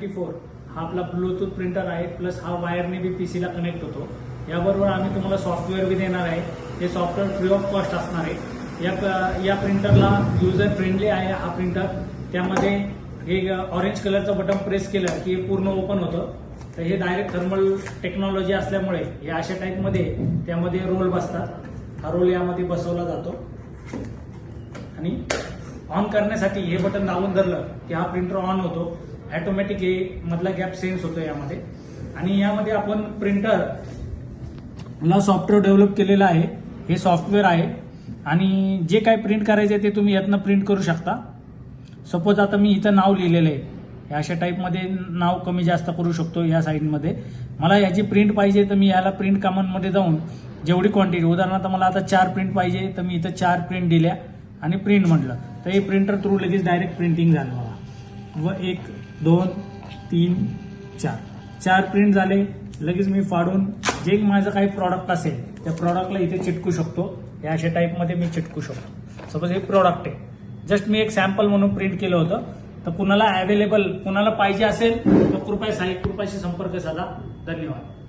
G24 हा आपला Bluetooth printer आहे, प्लस हा वायरने बी पीसीला कनेक्ट होतो। याबरोबर आम्ही तुम्हाला सॉफ्टवेअर बी देणार आहे, हे सॉफ्टवेअर फ्री ऑफ कॉस्ट असणार आहे। या प्रिंटरला युजर फ्रेंडली आहे हा प्रिंटर। त्यामध्ये हे ऑरेंज कलरचं बटन प्रेस केलं की पूर्ण ओपन होतं। तर हे डायरेक्ट थर्मल टेक्नॉलॉजी असल्यामुळे हे अशा टाईपमध्ये त्यामध्ये रोल बसतात। हा रोल यामध्ये बसवला जातो आणि ऑन करण्यासाठी हे बटन दाबून धरलं की हा प्रिंटर ऑन होतो। ऑटोमॅटिक हे मधला गॅप सेन्स होतो यामध्ये। आणि यामध्ये आपण प्रिंटरला सॉफ्टवेअर डेव्हलप केलेलं आहे, हे सॉफ्टवेअर आहे आणि जे काय प्रिंट करायचं ते तुम्ही यातनं प्रिंट करू शकता। सपोज आता मी इथं नाव लिहिलेलं आहे, अशा टाईपमध्ये नाव कमी जास्त करू शकतो। या साईडमध्ये मला याची प्रिंट पाहिजे तर मी याला प्रिंट कमांडमध्ये जाऊन जेवढी क्वांटिटी, उदाहरणार्थ मला आता 4 प्रिंट पाहिजे तर मी इथं 4 प्रिंट दिल्या आणि प्रिंट म्हटलं तर हे प्रिंटर थ्रू लगेच डायरेक्ट प्रिंटिंग झालं मला। 1 2 3 4 प्रिंट झाले। लगेच मी फाडून जे माझं काही प्रॉडक्ट असेल त्या प्रॉडक्टला इथे चिटकू शकतो। या अशा टाईपमध्ये मी चिटकू शकतो। सपोज हे प्रॉडक्ट आहे, जस्ट मी एक सॅम्पल म्हणून प्रिंट केलं होतं। तर कुणाला अवेलेबल, कुणाला पाहिजे असेल तर कृपया साई कृपाशी संपर्क साधा। धन्यवाद।